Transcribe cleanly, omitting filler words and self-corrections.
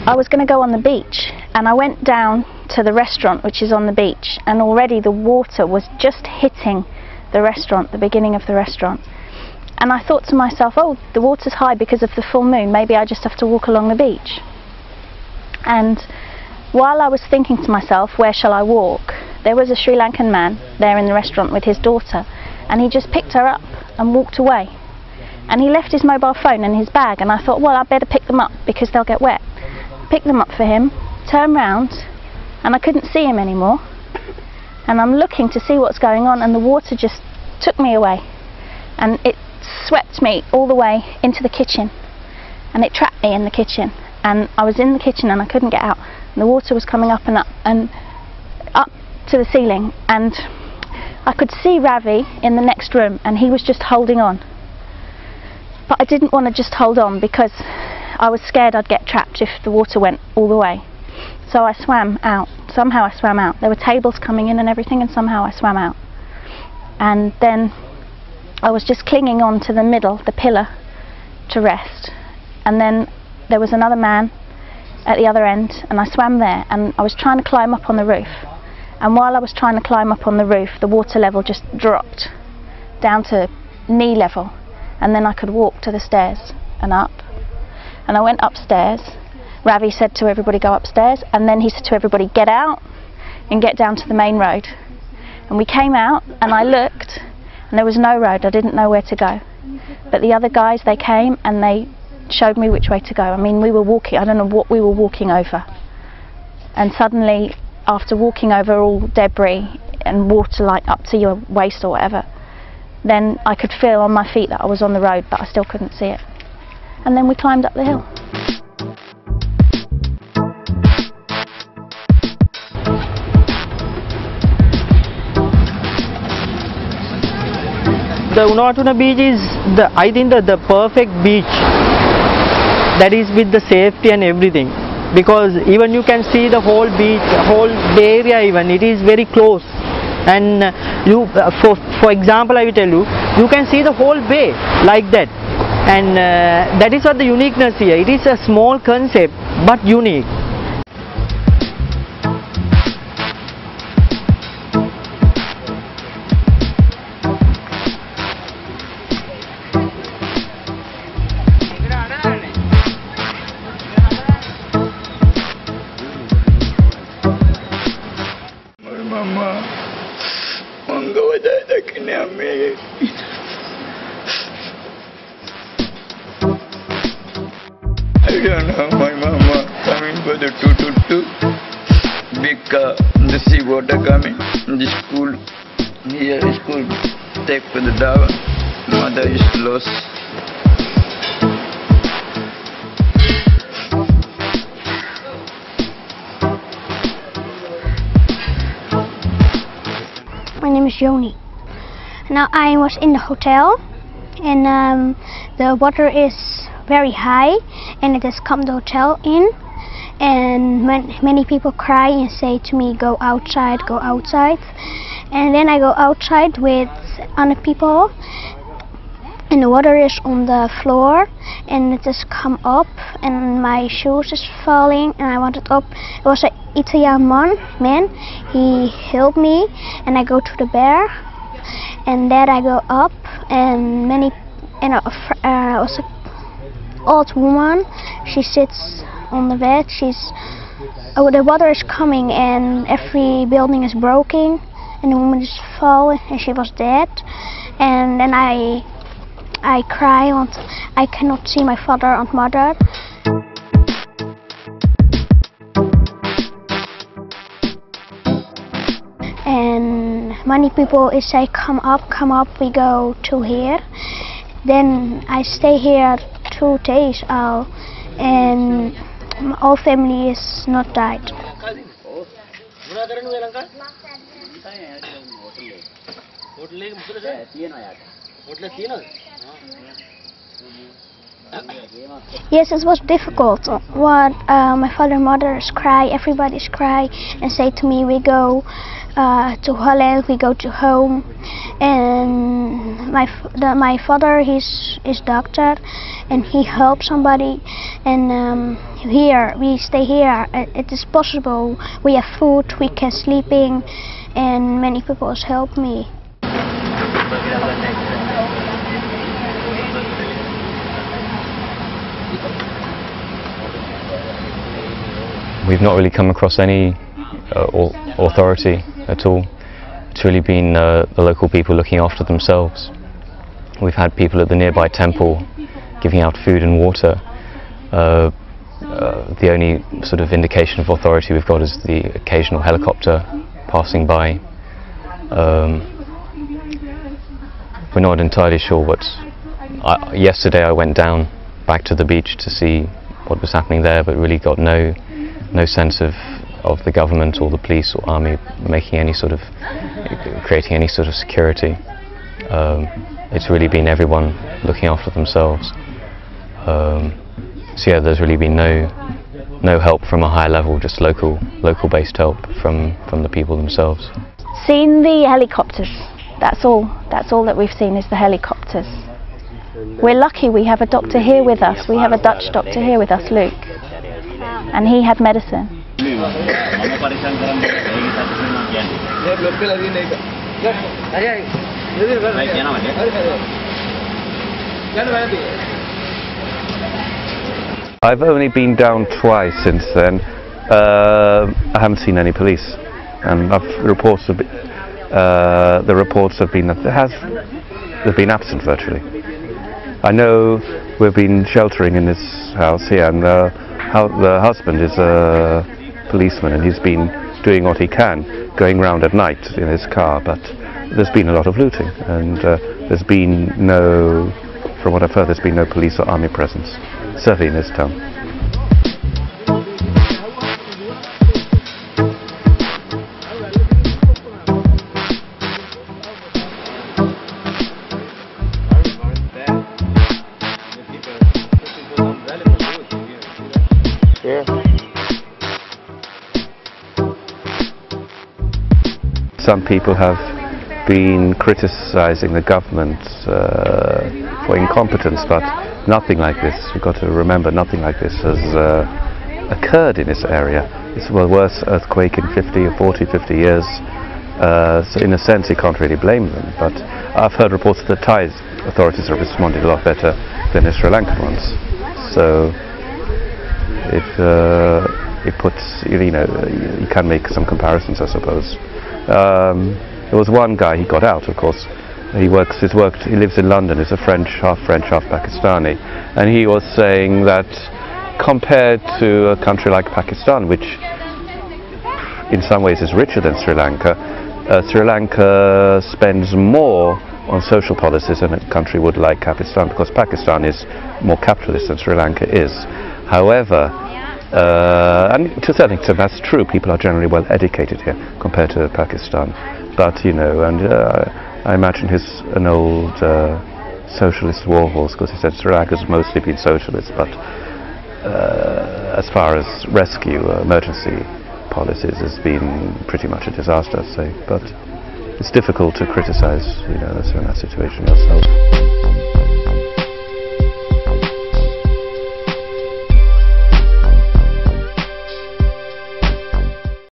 I was going to go on the beach, and I went down to the restaurant which is on the beach, and already the water was just hitting the restaurant, the beginning of the restaurant. And I thought to myself, oh, the water's high because of the full moon, maybe I just have to walk along the beach. And while I was thinking to myself, where shall I walk, there was a Sri Lankan man there in the restaurant with his daughter, and he just picked her up and walked away. And he left his mobile phone and his bag, and I thought, well, I'd better pick them up because they'll get wet. Picked them up for him, turned round, and I couldn't see him anymore. And I'm looking to see what's going on, and the water just took me away. And it swept me all the way into the kitchen. And it trapped me in the kitchen. And I was in the kitchen and I couldn't get out. And the water was coming up and up to the ceiling. And I could see Ravi in the next room, and he was just holding on. But I didn't want to just hold on because I was scared I'd get trapped if the water went all the way. So I swam out. Somehow I swam out. There were tables coming in and everything, and somehow I swam out. And then I was just clinging on to the middle, the pillar, to rest. And then there was another man at the other end, and I swam there, and I was trying to climb up on the roof. And while I was trying to climb up on the roof, the water level just dropped down to knee level, and then I could walk to the stairs and up. And I went upstairs. Ravi said to everybody, go upstairs, and then he said to everybody, get out and get down to the main road. And we came out, and I looked, and there was no road. I didn't know where to go. But the other guys, they came and they showed me which way to go. I mean, we were walking, I don't know what we were walking over. And suddenly, after walking over all debris and water like up to your waist or whatever, then I could feel on my feet that I was on the road, but I still couldn't see it. And then we climbed up the hill. The Unawatuna beach is, I think, the perfect beach that is with the safety and everything, because even you can see the whole beach, whole bay area even, it is very close. And you, for example, I will tell you, you can see the whole bay like that. And that is what the uniqueness here. It is a small concept but unique. I don't know, my mama coming for the 222 big car, the sea water coming, the school, here school take for the down, mother is lost. My name is Joni. Now I was in the hotel, and the water is very high, and it has come the hotel in, and many people cry and say to me, go outside, and then I go outside with other people, and the water is on the floor, and it has come up, and my shoes is falling, and I wanted up. It was an Italian man, he helped me, and I go to the bear, and then I go up, and also old woman, she sits on the bed, the water is coming and every building is broken, and the woman is falling and she was dead. And then I cry, and I cannot see my father and mother. And many people say, come up, we go to here. Then I stay here 2 days out, and all family is not died. Yes, it was difficult. What my father and mother cry, everybody's cry, and say to me, we go to Galle, we go to home. And my father, is doctor, and he helps somebody. And here we stay here. It is possible. We have food, we can sleeping, and many people help me. We've not really come across any authority at all. It's really been the local people looking after themselves. We've had people at the nearby temple giving out food and water. The only sort of indication of authority we've got is the occasional helicopter passing by. We're not entirely sure what's... yesterday I went down back to the beach to see what was happening there, but really got no sense of the government or the police or army making any sort of, creating any sort of security. It's really been everyone looking after themselves. So yeah, there's really been no help from a higher level, just local based help from the people themselves. Seen the helicopters. That's all that we've seen is the helicopters. We're lucky we have a doctor here with us. We have a Dutch doctor here with us, Luke. And he had medicine. I've only been down twice since then. I haven't seen any police, and the reports have been that they've been absent virtually. I know we've been sheltering in this house here, and the husband is a policeman, and he's been doing what he can, going round at night in his car, but there's been a lot of looting, and there's been no, from what I've heard, there's been no police or army presence, certainly in this town. Some people have been criticizing the government for incompetence, but nothing like this. We've got to remember, nothing like this has occurred in this area. It's the worst earthquake in 50 years. So in a sense, you can't really blame them. But I've heard reports that the Thai authorities have responded a lot better than the Sri Lankan ones. So it puts, you can make some comparisons, I suppose. There was one guy, he got out, of course. He lives in London, he's a half French, half Pakistani, and he was saying that compared to a country like Pakistan, which in some ways is richer than Sri Lanka, Sri Lanka spends more on social policies than a country would like Pakistan, because Pakistan is more capitalist than Sri Lanka is. However, and to a certain extent that's true, people are generally well educated here compared to Pakistan, but I imagine he's an old socialist warhorse, because he said Sri Lanka's mostly been socialist, but as far as rescue emergency policies has been pretty much a disaster, I'd say. But it's difficult to criticize, in that situation yourself.